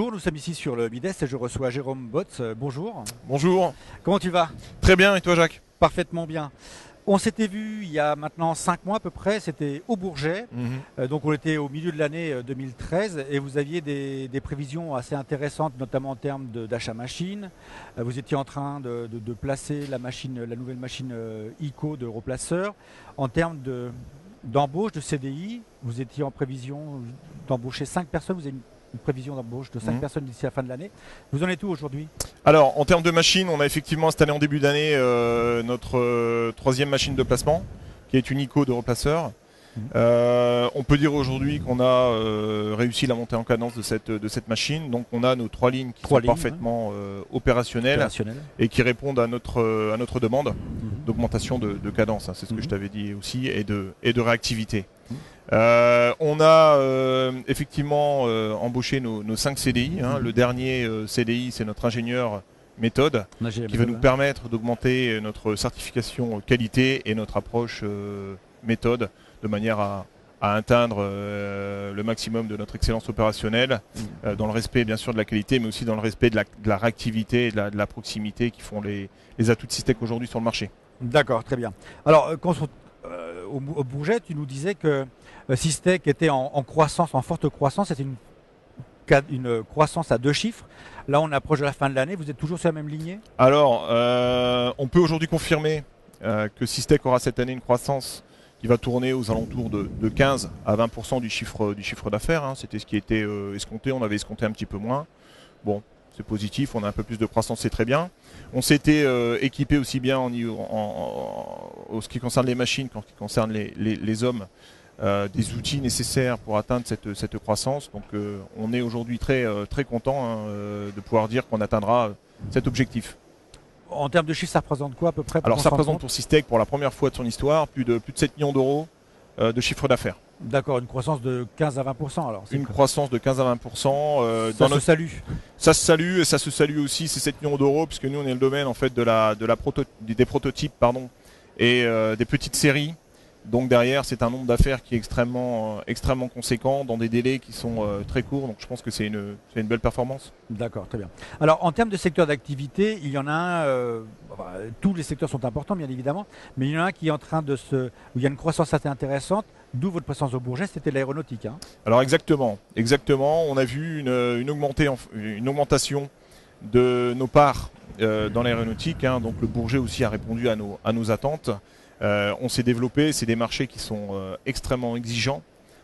Bonjour, nous sommes ici sur le Midest et je reçois Jérôme Botz. Bonjour. Bonjour. Comment tu vas? Très bien, et toi Jacques? Parfaitement bien. On s'était vu il y a maintenant 5 mois à peu près, c'était au Bourget. Donc on était au milieu de l'année 2013 et vous aviez des prévisions assez intéressantes, notamment en termes d'achat machine. Vous étiez en train de placer la nouvelle machine ICO de replaceur. En termes d'embauche de CDI, vous étiez en prévision d'embaucher 5 personnes. Vous avez une prévision d'embauche de 5 personnes d'ici la fin de l'année. Vous en êtes où aujourd'hui? Alors, en termes de machines, on a effectivement installé en début d'année notre troisième machine de placement, qui est une ICO de replaceur. On peut dire aujourd'hui qu'on a réussi la montée en cadence de cette machine. Donc on a nos 3 lignes qui sont parfaitement opérationnelles et qui répondent à notre demande d'augmentation de cadence. C'est ce que je t'avais dit aussi, et de réactivité. On a effectivement embauché nos 5 CDI. Le dernier CDI, c'est notre ingénieur méthode qui va nous permettre d'augmenter notre certification qualité et notre approche méthode de manière à atteindre le maximum de notre excellence opérationnelle dans le respect bien sûr de la qualité, mais aussi dans le respect de la réactivité et de la proximité qui font les atouts de Systech aujourd'hui sur le marché. D'accord, très bien. Alors, au Bourget, tu nous disais que Systech était en croissance, en forte croissance. C'était une croissance à 2 chiffres. Là, on approche de la fin de l'année. Vous êtes toujours sur la même lignée? Alors, on peut aujourd'hui confirmer que Systech aura cette année une croissance qui va tourner aux alentours de 15 à 20% du chiffre d'affaires. C'était ce qui était escompté. On avait escompté un petit peu moins. Bon, c'est positif. On a un peu plus de croissance, c'est très bien. On s'était équipé aussi bien en ce qui concerne les machines qu'en ce qui concerne les hommes. Des outils nécessaires pour atteindre cette croissance. Donc on est aujourd'hui très content de pouvoir dire qu'on atteindra cet objectif. En termes de chiffres, ça représente quoi à peu près? Alors ça représente pour Systech, pour la première fois de son histoire, plus de 7 millions d'euros de chiffre d'affaires. D'accord, une croissance de 15 à 20% alors. Une croissance de 15 à 20%. Ça se salue. Ça se salue, et ça se salue aussi ces 7 millions d'euros, puisque nous on est le domaine en fait des prototypes et des petites séries. Donc derrière, c'est un nombre d'affaires qui est extrêmement conséquent, dans des délais qui sont très courts. Donc je pense que c'est une belle performance. D'accord, très bien. Alors en termes de secteur d'activité, il y en a un, tous les secteurs sont importants bien évidemment, mais il y en a un qui est en train où il y a une croissance assez intéressante, d'où votre présence au Bourget, c'était l'aéronautique. Alors exactement. On a vu une augmentation de nos parts dans l'aéronautique. Donc le Bourget aussi a répondu à nos attentes. On s'est développé, c'est des marchés qui sont extrêmement exigeants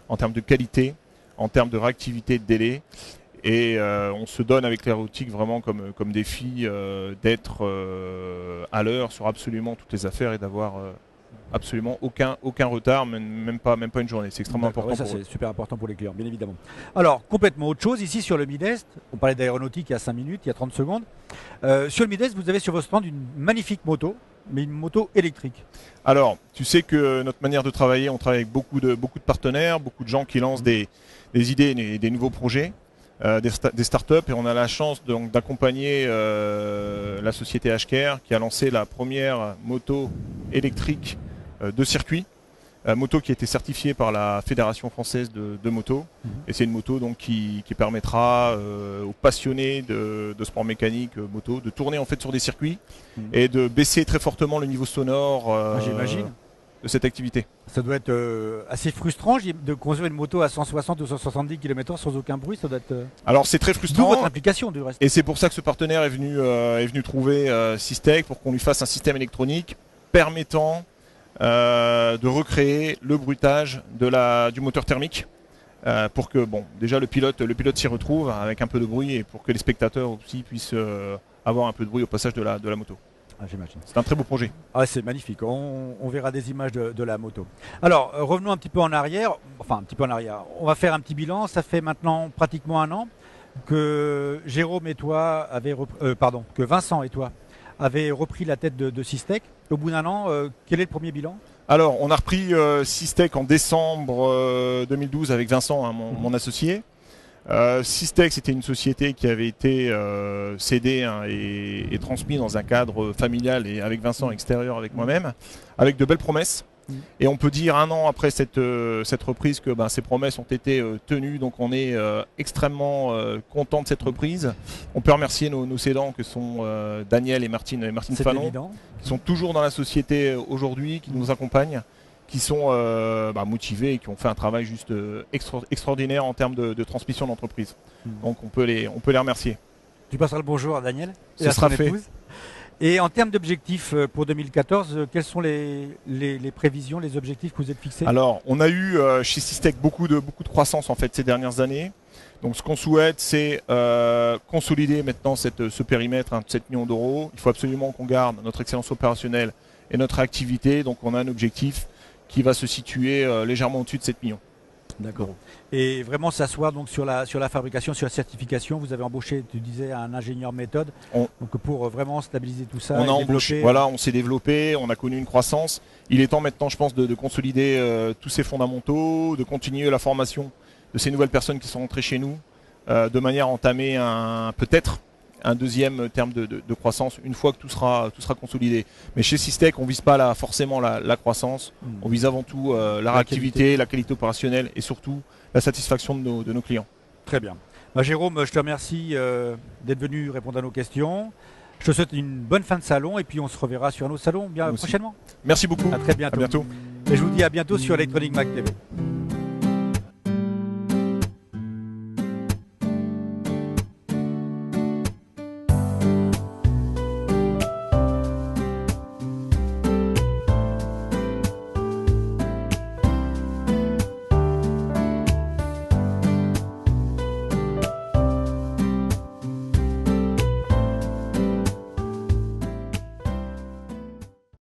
en termes de qualité, en termes de réactivité, de délai. Et on se donne avec l'aéronautique vraiment comme défi d'être à l'heure sur absolument toutes les affaires et d'avoir absolument aucun retard, même pas une journée. C'est extrêmement important. Ça c'est super important pour les clients, bien évidemment. Alors, complètement autre chose, ici sur le Midest, on parlait d'aéronautique il y a 5 minutes, il y a 30 secondes. Sur le Midest, vous avez sur votre stand une magnifique moto, mais une moto électrique. Alors, tu sais que notre manière de travailler, on travaille avec beaucoup de partenaires, beaucoup de gens qui lancent des idées et des nouveaux projets, des startups, et on a la chance d'accompagner la société HKR qui a lancé la première moto électrique de circuit, moto qui a été certifiée par la Fédération française de moto. Et c'est une moto donc qui permettra aux passionnés de sport mécanique moto de tourner en fait sur des circuits et de baisser très fortement le niveau sonore j'imagine de cette activité. Ça doit être assez frustrant de conduire une moto à 160 ou 170 km/h sans aucun bruit. Ça doit être. Alors c'est très frustrant. D'où votre implication du reste. Et c'est pour ça que ce partenaire est venu trouver Systech pour qu'on lui fasse un système électronique permettant de recréer le bruitage du moteur thermique pour que déjà le pilote s'y retrouve avec un peu de bruit et pour que les spectateurs aussi puissent avoir un peu de bruit au passage de la moto. J'imagine. C'est un très beau projet. C'est magnifique. On verra des images de la moto. Alors, revenons un petit peu en arrière. Enfin, un petit peu en arrière. On va faire un petit bilan. Ça fait maintenant pratiquement 1 an que Jérôme et toi que Vincent et toi avez repris la tête de Systech. Au bout d'1 an, quel est le premier bilan? Alors, on a repris Systech en décembre 2012 avec Vincent, mon associé. Systech, c'était une société qui avait été cédée et transmise dans un cadre familial et avec Vincent extérieur avec moi-même, avec de belles promesses. Et on peut dire 1 an après cette reprise que ces promesses ont été tenues. Donc on est extrêmement content de cette reprise. On peut remercier nos cédants que sont Daniel et Martine Fanon, évident. Qui sont toujours dans la société aujourd'hui, qui nous accompagnent, qui sont motivés et qui ont fait un travail juste extraordinaire en termes de transmission d'entreprise. Donc on peut les remercier. Tu passeras le bonjour à Daniel et Ce à sera son fait. épouse. Et en termes d'objectifs pour 2014, quels sont les prévisions, les objectifs que vous êtes fixés? Alors, on a eu chez Systech beaucoup de croissance en fait ces dernières années. Donc, ce qu'on souhaite, c'est consolider maintenant ce périmètre de 7 millions d'euros. Il faut absolument qu'on garde notre excellence opérationnelle et notre activité. Donc, on a un objectif qui va se situer légèrement au-dessus de 7 millions. D'accord. Et vraiment s'asseoir donc sur la fabrication, sur la certification. Vous avez embauché, tu disais, un ingénieur méthode donc pour vraiment stabiliser tout ça. On a embauché, voilà, on s'est développé, on a connu une croissance. Il est temps maintenant, je pense, de consolider tous ces fondamentaux, de continuer la formation de ces nouvelles personnes qui sont rentrées chez nous, de manière à entamer peut-être un deuxième terme de croissance une fois que tout sera consolidé. Mais chez Systech, on ne vise pas forcément la croissance, on vise avant tout la réactivité, la qualité opérationnelle et surtout la satisfaction de nos clients. Très bien. Jérôme, je te remercie d'être venu répondre à nos questions. Je te souhaite une bonne fin de salon et puis on se reverra sur un autre salon bien prochainement. Merci beaucoup. À très bientôt. À bientôt. Et je vous dis à bientôt sur Electronic Mag TV.